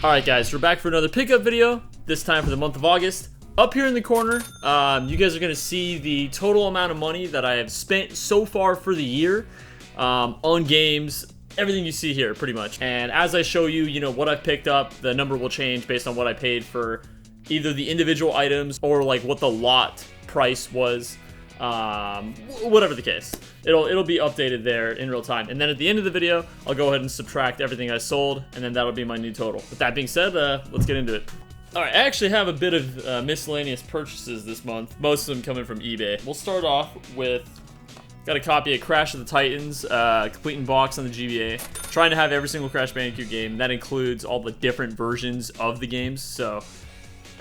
Alright guys, we're back for another pickup video, this time for the month of August. Up here in the corner, you guys are going to see the total amount of money that I have spent so far for the year on games, everything you see here pretty much. And as I show you, what I've picked up, the number will change based on what I paid for either the individual items or like what the lot price was. Whatever the case, it'll be updated there in real time, and then at the end of the video I'll go ahead and subtract everything I sold, and then that'll be my new total. With that being said, let's get into it. Alright, I actually have a bit of miscellaneous purchases this month, most of them coming from eBay. We'll start off with, got a copy of Crash of the Titans, complete in box on the GBA. Trying to have every single Crash Bandicoot game. That includes all the different versions of the games, so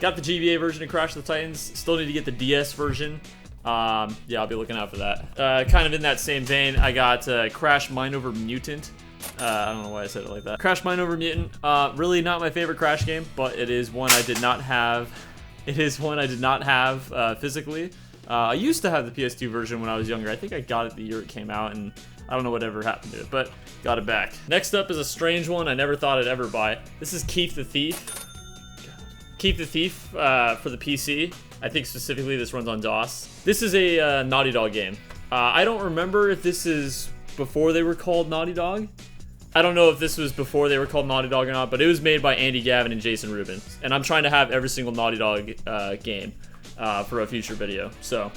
got the GBA version of Crash of the Titans, still need to get the DS version. Yeah, I'll be looking out for that. Kind of in that same vein, I got Crash Mind Over Mutant. I don't know why I said it like that. Crash Mind Over Mutant, really not my favorite Crash game, but it is one I did not have. It is one I did not have physically. I used to have the PS2 version when I was younger. I think I got it the year it came out, and I don't know whatever happened to it, but got it back. Next up is a strange one I never thought I'd ever buy. This is Keith the Thief. Keith the Thief for the PC. I think specifically this runs on DOS. This is a Naughty Dog game. I don't remember if this is before they were called Naughty Dog. I don't know if this was before they were called Naughty Dog or not, but it was made by Andy Gavin and Jason Rubin. And I'm trying to have every single Naughty Dog game for a future video. So,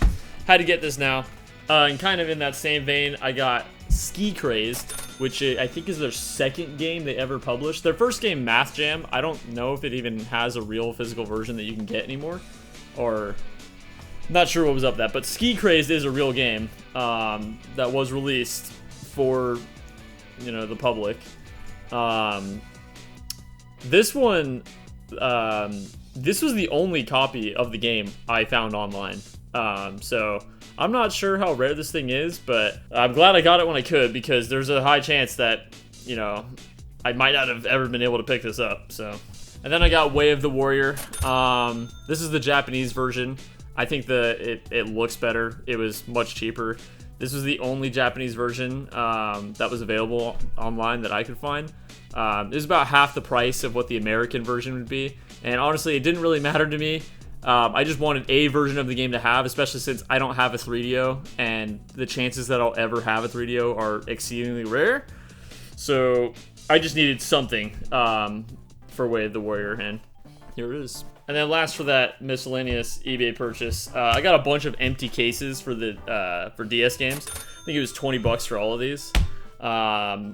had to get this now. And kind of in that same vein, I got Ski Crazed, which I think is their second game they ever published. Their first game, Math Jam, I don't know if it even has a real physical version that you can get anymore. Or, not sure what was up with that, but Ski Crazed is a real game that was released for, the public. This one, this was the only copy of the game I found online. So, I'm not sure how rare this thing is, but I'm glad I got it when I could, because there's a high chance that, I might not have ever been able to pick this up, so. And then I got Way of the Warrior. This is the Japanese version. I think it looks better. It was much cheaper. This was the only Japanese version that was available online that I could find. It was about half the price of what the American version would be. And honestly, it didn't really matter to me. I just wanted a version of the game to have, especially since I don't have a 3DO, and the chances that I'll ever have a 3DO are exceedingly rare. So I just needed something for Way of the Warrior, and here it is. And then last for that miscellaneous eBay purchase, I got a bunch of empty cases for the for DS games. I think it was 20 bucks for all of these. Mario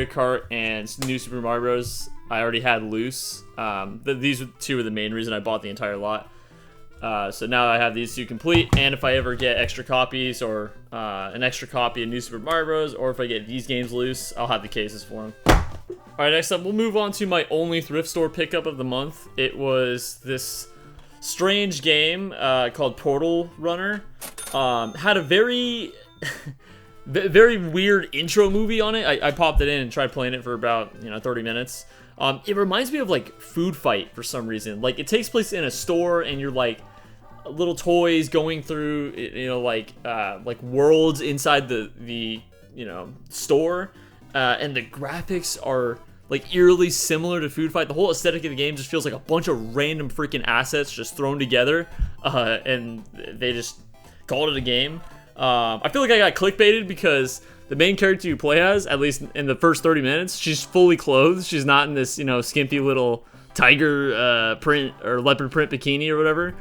Kart and New Super Mario Bros. I already had loose. These two were the main reason I bought the entire lot. So now I have these two complete, and if I ever get extra copies or an extra copy of New Super Mario Bros. Or if I get these games loose, I'll have the cases for them. Alright, next up, we'll move on to my only thrift store pickup of the month. It was this strange game called Portal Runner. Had a very, very weird intro movie on it. I popped it in and tried playing it for about 30 minutes. It reminds me of like Food Fight for some reason. Like it takes place in a store, and you're like little toys going through, like worlds inside the store. And the graphics are like eerily similar to Food Fight. The whole aesthetic of the game just feels like a bunch of random freaking assets just thrown together, and they just called it a game. I feel like I got clickbaited because the main character you play as, at least in the first 30 minutes, she's fully clothed. She's not in this, skimpy little tiger print or leopard print bikini or whatever.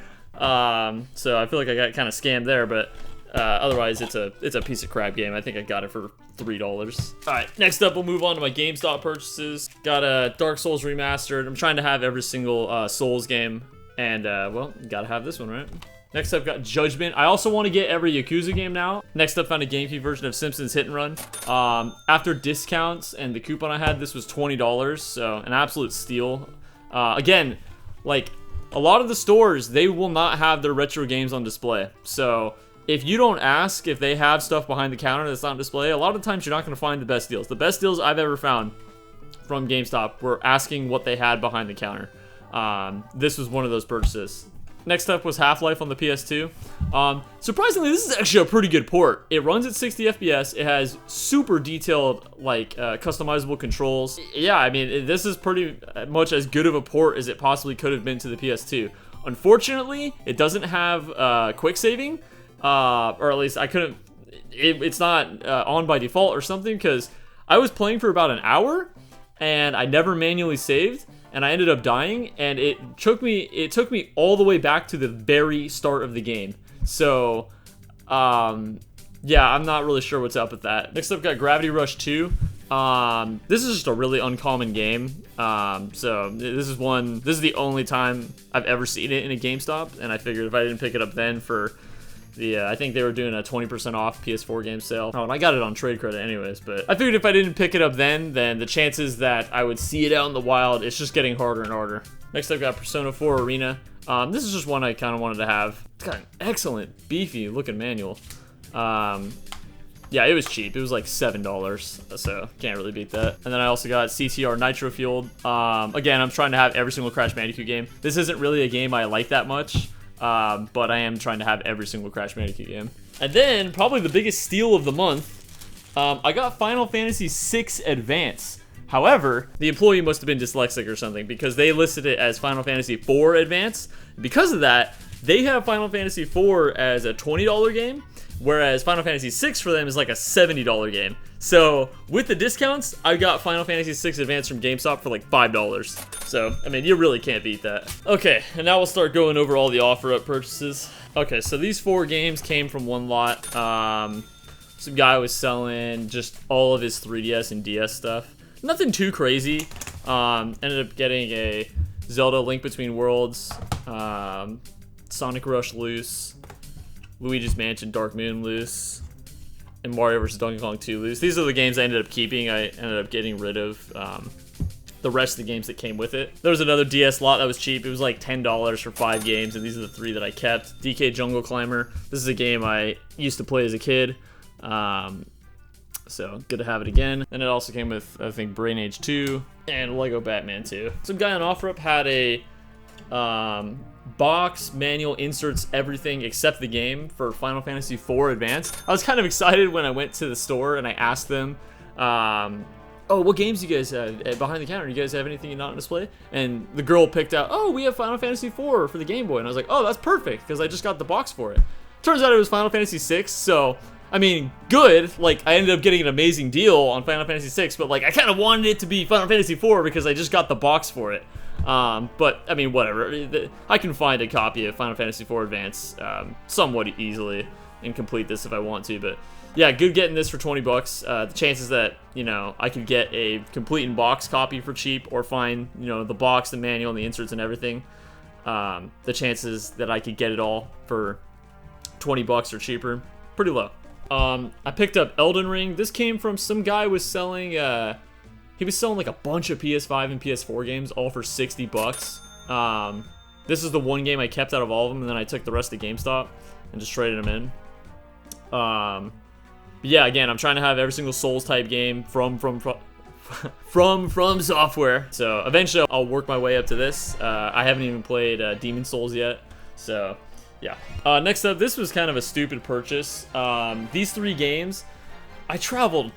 So I feel like I got kind of scammed there, but otherwise it's a piece of crap game. I think I got it for $3. Alright, next up we'll move on to my GameStop purchases. Got a Dark Souls Remastered. I'm trying to have every single Souls game, and well, gotta have this one, right? Next up, got Judgment. I also want to get every Yakuza game now. Next up, found a GameCube version of Simpsons Hit and Run. After discounts and the coupon I had, this was $20, so an absolute steal. Again, like, a lot of the stores, they will not have their retro games on display. So if you don't ask if they have stuff behind the counter that's not on display, a lot of times you're not going to find the best deals. The best deals I've ever found from GameStop were asking what they had behind the counter. This was one of those purchases. Next up was Half-Life on the PS2. Surprisingly, this is actually a pretty good port. It runs at 60 FPS. It has super detailed, like, customizable controls. Yeah, I mean, this is pretty much as good of a port as it possibly could have been to the PS2. Unfortunately, it doesn't have quick saving, or at least I couldn't. It's not on by default or something, because I was playing for about an hour and I never manually saved. And I ended up dying, and it took me all the way back to the very start of the game. So, yeah, I'm not really sure what's up with that. Next up, got Gravity Rush 2. This is just a really uncommon game. So this is the only time I've ever seen it in a GameStop, and I figured if I didn't pick it up then for the, I think they were doing a 20% off PS4 game sale. Oh, and I got it on trade credit anyways, but I figured if I didn't pick it up then the chances that I would see it out in the wild, it's just getting harder and harder. Next I've got Persona 4 Arena. This is just one I kind of wanted to have. It's got an excellent, beefy looking manual. Yeah, it was cheap. It was like $7, so can't really beat that. And then I also got CTR Nitro Fueled. Again, I'm trying to have every single Crash Bandicoot game. This isn't really a game I like that much. But I am trying to have every single Crash Bandicoot game. And then, probably the biggest steal of the month, I got Final Fantasy VI Advance. However, the employee must have been dyslexic or something, because they listed it as Final Fantasy IV Advance. Because of that, they have Final Fantasy IV as a $20 game, whereas Final Fantasy VI for them is like a $70 game. So, with the discounts, I got Final Fantasy VI Advance from GameStop for like $5. So, I mean, you really can't beat that. Okay, and now we'll start going over all the OfferUp purchases. Okay, so these 4 games came from one lot. Some guy was selling just all of his 3DS and DS stuff. Nothing too crazy. Ended up getting a Zelda Link Between Worlds, Sonic Rush loose, Luigi's Mansion Dark Moon loose, and Mario vs. Donkey Kong 2 loose. These are the games I ended up keeping. I ended up getting rid of the rest of the games that came with it. There was another DS lot that was cheap. It was like $10 for 5 games, and these are the 3 that I kept. DK Jungle Climber. This is a game I used to play as a kid. So good to have it again. And it also came with, I think, Brain Age 2 and Lego Batman 2. Some guy on OfferUp had a box, manual, inserts, everything except the game for Final Fantasy IV Advance. I was kind of excited when I went to the store and I asked them, oh, what games do you guys have behind the counter? Do you guys have anything not on display? And the girl picked out, oh, we have Final Fantasy IV for the Game Boy. And I was like, oh, that's perfect, because I just got the box for it. Turns out it was Final Fantasy VI, so, I mean, good. Like, I ended up getting an amazing deal on Final Fantasy VI, but, like, I kind of wanted it to be Final Fantasy IV because I just got the box for it. But, I mean, whatever. I can find a copy of Final Fantasy IV Advance somewhat easily and complete this if I want to, but yeah, good getting this for 20 bucks. The chances that, you know, I could get a complete in-box copy for cheap or find, you know, the box, the manual, and the inserts and everything, the chances that I could get it all for 20 bucks or cheaper, pretty low. I picked up Elden Ring. This came from some guy was selling, he was selling like a bunch of PS5 and PS4 games all for 60 bucks. This is the one game I kept out of all of them, and then I took the rest of GameStop and just traded them in. But yeah, again, I'm trying to have every single Souls type game from Software. So eventually I'll work my way up to this. I haven't even played Demon Souls yet. So yeah. Next up, this was kind of a stupid purchase. These 3 games, I traveled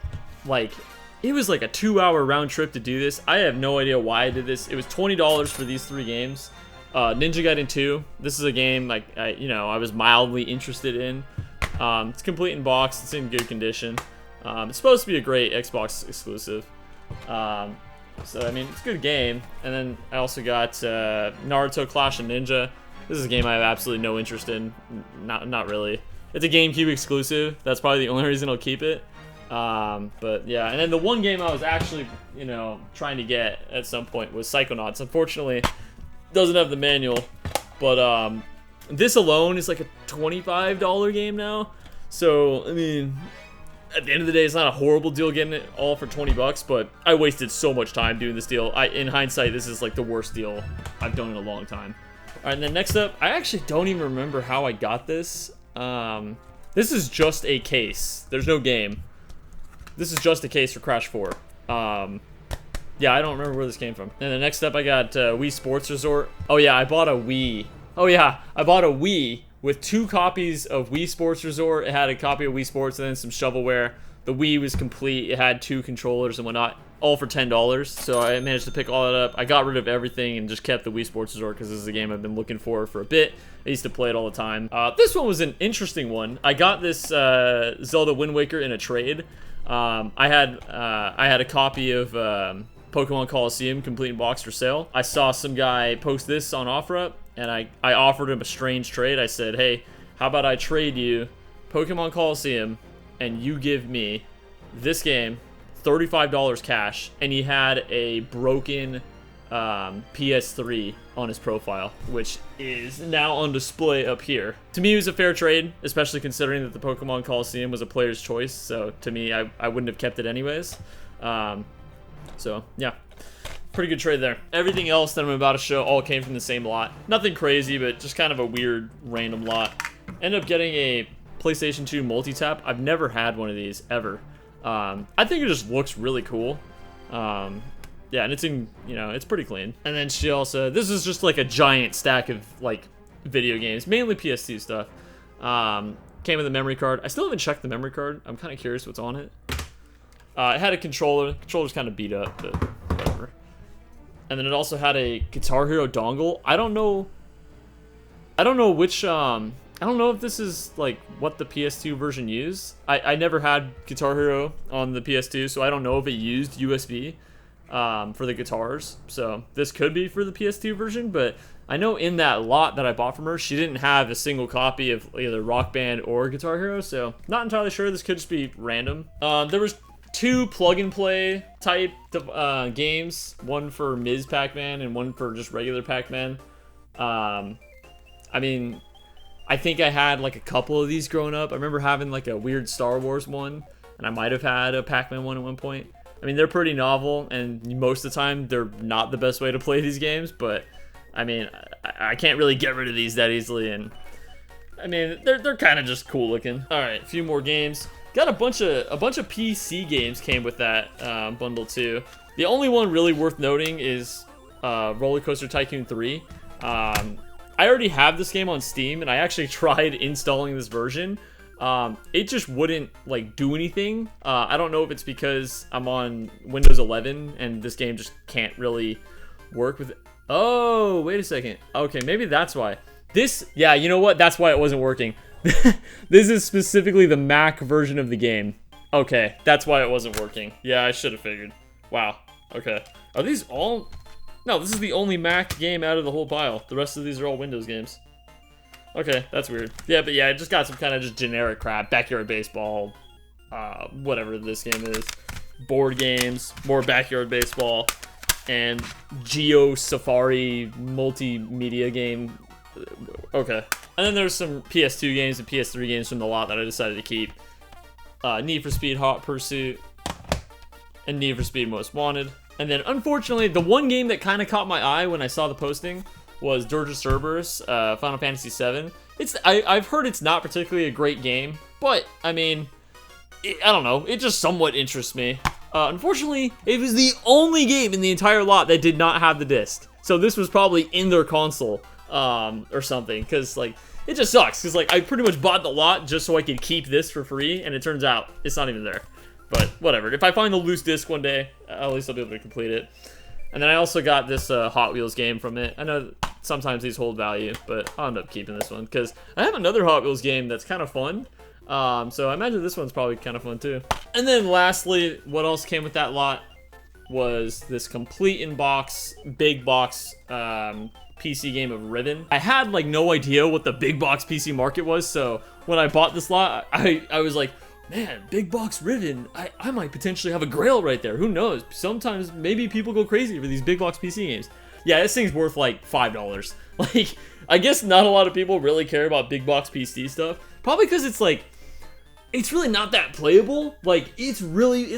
like, it was like a 2-hour round trip to do this. I have no idea why I did this. It was $20 for these 3 games. Ninja Gaiden 2. This is a game like I was mildly interested in. It's complete in box. It's in good condition. It's supposed to be a great Xbox exclusive. So I mean, it's a good game. And then I also got Naruto Clash of Ninja. This is a game I have absolutely no interest in. Not really. It's a GameCube exclusive. That's probably the only reason I'll keep it. But yeah, and then the one game I was actually, trying to get at some point was Psychonauts. Unfortunately, doesn't have the manual, but this alone is like a $25 game now. So I mean, at the end of the day, it's not a horrible deal getting it all for 20 bucks, but I wasted so much time doing this deal. In hindsight, this is like the worst deal I've done in a long time. All right, and then next up, I actually don't even remember how I got this. This is just a case. There's no game. This is just a case for Crash 4. Yeah, I don't remember where this came from. And then next up, I got Wii Sports Resort. Oh yeah, I bought a Wii Oh yeah, I bought a Wii with 2 copies of Wii Sports Resort. It had a copy of Wii Sports and then some shovelware. The Wii was complete. It had 2 controllers and whatnot, all for $10. So I managed to pick all that up. I got rid of everything and just kept the Wii Sports Resort because this is a game I've been looking for a bit. I used to play it all the time. This one was an interesting one. I got this Zelda Wind Waker in a trade. I had a copy of Pokemon Coliseum complete in box for sale. I saw some guy post this on OfferUp, and I offered him a strange trade. I said, hey, how about I trade you Pokemon Coliseum and you give me this game, $35 cash, and he had a broken PS3 on his profile, which is now on display up here. To me, it was a fair trade, especially considering that the Pokemon Coliseum was a player's choice, so to me, I wouldn't have kept it anyways. So, yeah. Pretty good trade there. Everything else that I'm about to show all came from the same lot. Nothing crazy, but just kind of a weird, random lot. Ended up getting a PlayStation 2 multi-tap. I've never had one of these, ever. I think it just looks really cool. Yeah, and it's in, you know, it's pretty clean. And then she also, this is just like a giant stack of, like, video games. Mainly PS2 stuff. Came with a memory card. I still haven't checked the memory card. I'm kind of curious what's on it. It had a controller. The controller's kind of beat up, but whatever. And then it also had a Guitar Hero dongle. I don't know which, I don't know if this is, like, what the PS2 version used. I never had Guitar Hero on the PS2, so I don't know if it used USB for the guitars. So this could be for the PS2 version, but I know in that lot that I bought from her, she didn't have a single copy of either Rock Band or Guitar Hero, so not entirely sure. This could just be random. There was 2 plug-and-play type games, one for Ms. Pac-Man and one for just regular Pac-Man. I mean, I think I had like a couple of these growing up. I remember having like a weird Star Wars one, and I might have had a Pac-Man one at one point. I mean, they're pretty novel, and most of the time, they're not the best way to play these games, but I mean, I can't really get rid of these that easily, and I mean, they're kind of just cool looking. All right, a few more games. Got a bunch of PC games came with that bundle too. The only one really worth noting is Roller Coaster Tycoon 3. I already have this game on Steam, and I actually tried installing this version. It just wouldn't like do anything. I don't know if it's because I'm on Windows 11 and this game just can't really work with it. Oh, wait a second. Okay, maybe that's why. Yeah, you know what? That's why it wasn't working. This is specifically the Mac version of the game. Okay, that's why it wasn't working. Yeah, I should have figured. Wow. Okay. Are these all... No, this is the only Mac game out of the whole pile. The rest of these are all Windows games. Okay, that's weird. Yeah, but yeah, I just got some kind of just generic crap. Backyard Baseball, whatever this game is. Board games, more Backyard Baseball, and Geo Safari multimedia game. Okay. And then there's some PS2 games and PS3 games from the lot that I decided to keep. Need for Speed Hot Pursuit, and Need for Speed Most Wanted. And then, unfortunately, the one game that kind of caught my eye when I saw the posting was Dirge of Cerberus, Final Fantasy VII. I've heard it's not particularly a great game, but, I mean, I don't know. It just somewhat interests me. Unfortunately, it was the only game in the entire lot that did not have the disc. So this was probably in their console, or something, because, like, it just sucks, because, like, I pretty much bought the lot just so I could keep this for free, and it turns out it's not even there. But whatever. If I find the loose disc one day, at least I'll be able to complete it. And then I also got this Hot Wheels game from it. I know sometimes these hold value, but I'll end up keeping this one because I have another Hot Wheels game that's kind of fun. So I imagine this one's probably kind of fun too. And then lastly, what else came with that lot was this complete in-box, big box PC game of Riven. I had like no idea what the big box PC market was, so when I bought this lot, I was like, man, big box Riven, I might potentially have a grail right there. Who knows? Sometimes maybe people go crazy for these big box PC games. Yeah, this thing's worth like $5. Like, I guess not a lot of people really care about big box PC stuff. Probably because it's like, it's really not that playable. Like, it's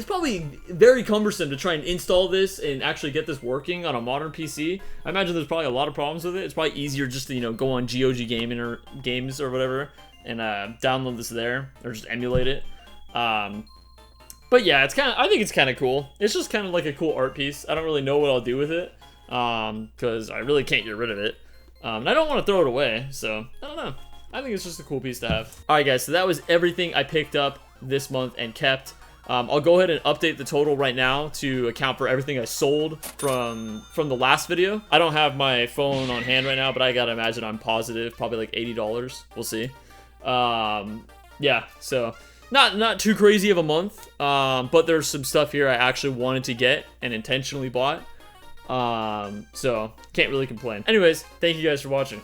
probably very cumbersome to try and install this and actually get this working on a modern PC. I imagine there's probably a lot of problems with it. It's probably easier just to, you know, go on GOG Gaming or Games or whatever and download this there or just emulate it. But yeah, I think it's kind of cool. It's just kind of like a cool art piece. I don't really know what I'll do with it, because I really can't get rid of it. And I don't want to throw it away, so I don't know. I think it's just a cool piece to have. All right, guys, so that was everything I picked up this month and kept. I'll go ahead and update the total right now to account for everything I sold from the last video. I don't have my phone on hand right now, but I gotta imagine I'm positive, probably like $80. We'll see. Yeah, so not too crazy of a month, but there's some stuff here I actually wanted to get and intentionally bought. So can't really complain. Anyways, thank you guys for watching.